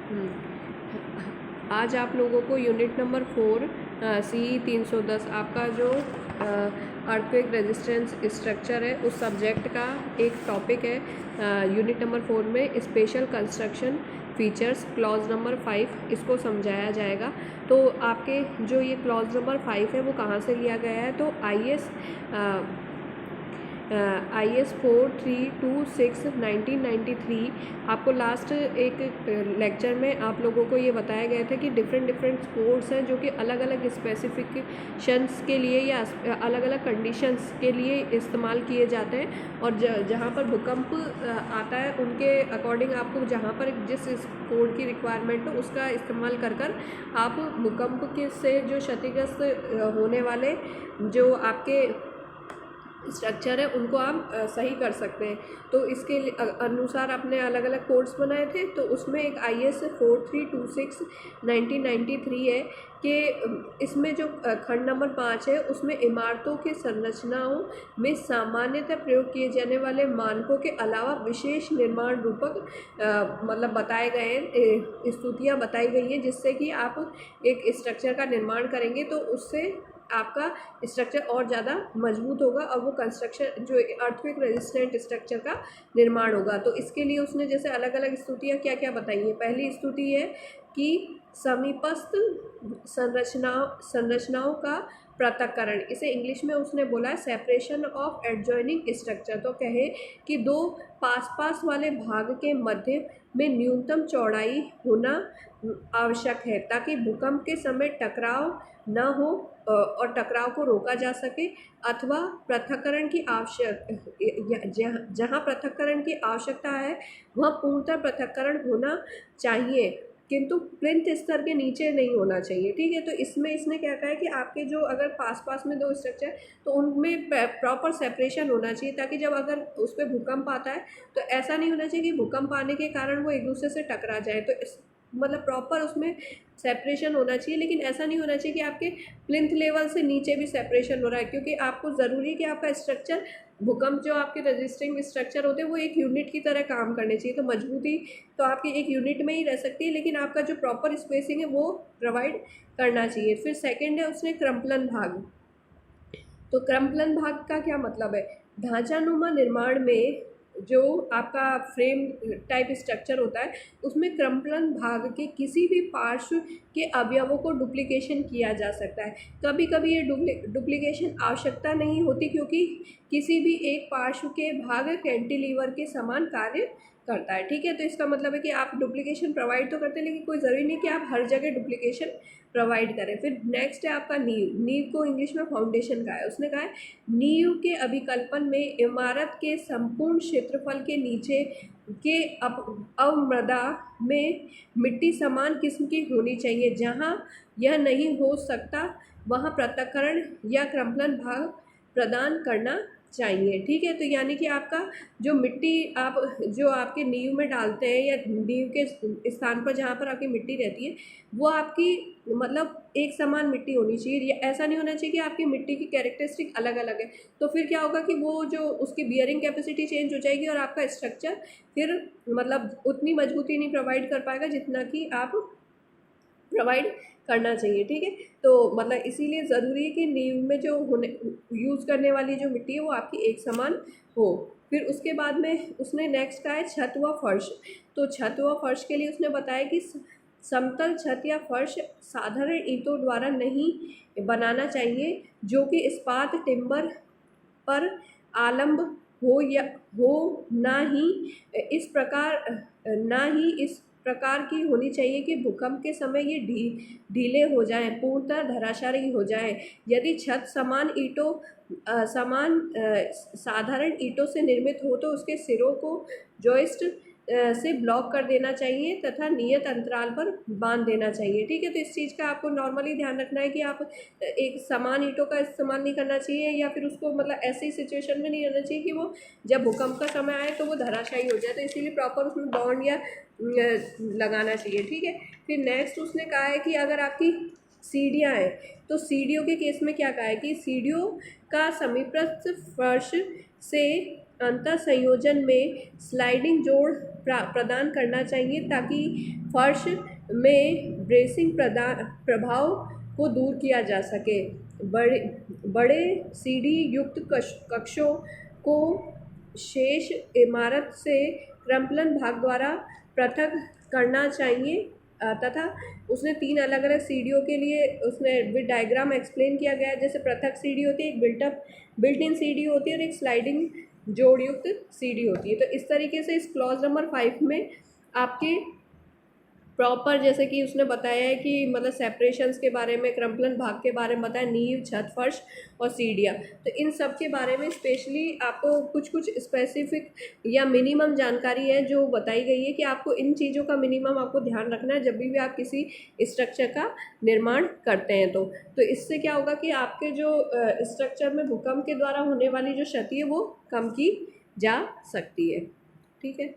आज आप लोगों को यूनिट नंबर 4 CE 310 आपका जो अर्थक्वेक रेजिस्टेंस स्ट्रक्चर है उस सब्जेक्ट का एक टॉपिक है। यूनिट नंबर 4 में special construction features clause number 5 इसको समझाया जाएगा। तो आपके जो ये क्लॉज नंबर 5 है वो कहाँ से लिया गया है, तो IS 4326/1993 आपको लास्ट एक लेक्चर में आप लोगों को ये बताया गया था कि डिफरेंट कोड्स हैं जो कि अलग अलग स्पेसिफिकेशंस के लिए या अलग अलग कंडीशंस के लिए इस्तेमाल किए जाते हैं, और जहाँ पर भूकंप आता है उनके अकॉर्डिंग आपको जहाँ पर जिस कोड की रिक्वायरमेंट हो उसका इस्तेमाल कर आप भूकंप के से जो क्षतिग्रस्त होने वाले जो आपके स्ट्रक्चर है उनको आप सही कर सकते हैं। तो इसके अनुसार आपने अलग अलग कोड्स बनाए थे। तो उसमें एक IS 4326/1993 है कि इसमें जो खंड नंबर 5 है उसमें इमारतों के संरचनाओं में सामान्यतः प्रयोग किए जाने वाले मानकों के अलावा विशेष निर्माण रूपक मतलब बताए गए हैं, स्तुतियाँ बताई गई हैं, जिससे कि आप एक स्ट्रक्चर का निर्माण करेंगे तो उससे आपका स्ट्रक्चर और ज़्यादा मजबूत होगा और वो कंस्ट्रक्शन जो अर्थक्वेक रेजिस्टेंट स्ट्रक्चर का निर्माण होगा। तो इसके लिए उसने जैसे अलग अलग स्तुतियाँ क्या क्या बताई हैं। पहली स्तुति है कि समीपस्थ संरचनाओं का पृथक्करण, इसे इंग्लिश में उसने बोला है सेपरेशन ऑफ एडजॉइनिंग स्ट्रक्चर। तो कहे कि दो पास वाले भाग के मध्य में न्यूनतम चौड़ाई होना आवश्यक है ताकि भूकंप के समय टकराव न हो और टकराव को रोका जा सके, अथवा पृथक्करण की जहाँ पृथक्करण की आवश्यकता है वहाँ पूर्णतः पृथक्करण होना चाहिए, किंतु प्लिंथ स्तर के नीचे नहीं होना चाहिए। ठीक है, तो इसमें इसने क्या कहा है कि आपके जो अगर पास में दो स्ट्रक्चर तो उनमें प्रॉपर सेपरेशन होना चाहिए ताकि जब अगर उस पर भूकंप आता है तो ऐसा नहीं होना चाहिए कि भूकंप आने के कारण वो एक दूसरे से टकरा जाए। तो मतलब प्रॉपर उसमें सेपरेशन होना चाहिए, लेकिन ऐसा नहीं होना चाहिए कि आपके प्लिंथ लेवल से नीचे भी सेपरेशन हो रहा है, क्योंकि आपको ज़रूरी है कि आपका स्ट्रक्चर भूकंप जो आपके रजिस्टिंग स्ट्रक्चर होते हैं वो एक यूनिट की तरह काम करने चाहिए। तो मजबूती तो आपकी एक यूनिट में ही रह सकती है, लेकिन आपका जो प्रॉपर स्पेसिंग है वो प्रोवाइड करना चाहिए। फिर सेकेंड है उसने क्रम्पलन भाग। तो क्रम्पलन भाग का क्या मतलब है, ढांचानुमा निर्माण में जो आपका फ्रेम टाइप स्ट्रक्चर होता है उसमें क्रम्पलन भाग के किसी भी पार्श्व के अवयवों को डुप्लीकेशन किया जा सकता है। कभी कभी ये डुप्लीकेशन आवश्यकता नहीं होती, क्योंकि किसी भी एक पार्श्व के भाग कैंटिलीवर के समान कार्य करता है। ठीक है, तो इसका मतलब है कि आप डुप्लीकेशन प्रोवाइड तो करते हैं, लेकिन कोई ज़रूरी नहीं कि आप हर जगह डुप्लीकेशन प्रोवाइड करें। फिर नेक्स्ट है आपका नींव को इंग्लिश में फाउंडेशन का है। उसने कहा है नींव के अभिकल्पन में इमारत के संपूर्ण क्षेत्रफल के नीचे के अवमृदा में मिट्टी समान किस्म की होनी चाहिए। जहाँ यह नहीं हो सकता वहाँ पृथक्करण या क्रम्पलन भाग प्रदान करना चाहिए। ठीक है, तो यानी कि आपका जो मिट्टी आप जो आपके नींव में डालते हैं या नींव के स्थान पर जहाँ पर आपकी मिट्टी रहती है वो आपकी मतलब एक समान मिट्टी होनी चाहिए। ऐसा नहीं होना चाहिए कि आपकी मिट्टी की कैरेक्टरिस्टिक अलग अलग है, तो फिर क्या होगा कि वो जो उसकी बियरिंग कैपेसिटी चेंज हो जाएगी और आपका स्ट्रक्चर फिर मतलब उतनी मजबूती नहीं प्रोवाइड कर पाएगा जितना कि आप प्रोवाइड करना चाहिए। ठीक है, तो मतलब इसीलिए ज़रूरी है कि नींव में जो यूज़ करने वाली जो मिट्टी है वो आपकी एक समान हो। फिर उसके बाद में उसने नेक्स्ट कहा है छत व फर्श। तो छत व फर्श के लिए उसने बताया कि समतल छत या फर्श साधारण ईंटों द्वारा नहीं बनाना चाहिए, जो कि इस्पात टिम्बर पर आलम्ब हो या हो, ना ही इस प्रकार की होनी चाहिए कि भूकंप के समय ये ढीले हो जाएं, पूर्णतः धराशायी हो जाएं। यदि छत साधारण ईंटों से निर्मित हो तो उसके सिरों को जॉइस्ट से ब्लॉक कर देना चाहिए तथा नियत अंतराल पर बांध देना चाहिए। ठीक है, तो इस चीज़ का आपको नॉर्मली ध्यान रखना है कि आप एक समान ईंटों का इस्तेमाल नहीं करना चाहिए, या फिर उसको मतलब ऐसी सिचुएशन में नहीं रहना चाहिए कि वो जब भूकंप का समय आए तो वो धराशायी हो जाए। तो इसीलिए प्रॉपर उसमें बॉन्ड या लगाना चाहिए। ठीक है, फिर नेक्स्ट उसने कहा है कि अगर आपकी सीढ़ियाँ हैं तो सीढ़ियों के केस में क्या कहा है कि सीढ़ियों का समीपस्थ फर्श से अंतर संयोजन में स्लाइडिंग जोड़ प्रदान करना चाहिए ताकि फर्श में ब्रेसिंग प्रभाव को दूर किया जा सके। बड़े बड़े सीढ़ी युक्त कक्षों को शेष इमारत से क्रम्पलन भाग द्वारा पृथक करना चाहिए तथा उसने 3 अलग अलग सीढ़ियों के लिए उसने विद डायग्राम एक्सप्लेन किया गया है। जैसे पृथक सीढ़ी होती है, एक बिल्ट इन सीढ़ी होती है और एक स्लाइडिंग जोड़ युक्त सीढ़ी होती है। तो इस तरीके से इस क्लॉज नंबर 5 में आपके प्रॉपर जैसे कि उसने बताया है कि मतलब सेपरेशंस के बारे में, क्रम्पलन भाग के बारे में बताया, नींव, छत, फर्श और सीढ़ियाँ। तो इन सब के बारे में स्पेशली आपको कुछ कुछ स्पेसिफिक या मिनिमम जानकारी है जो बताई गई है कि आपको इन चीज़ों का मिनिमम आपको ध्यान रखना है जब भी आप किसी स्ट्रक्चर का निर्माण करते हैं। तो इससे क्या होगा कि आपके जो स्ट्रक्चर में भूकंप के द्वारा होने वाली जो क्षति है वो कम की जा सकती है। ठीक है।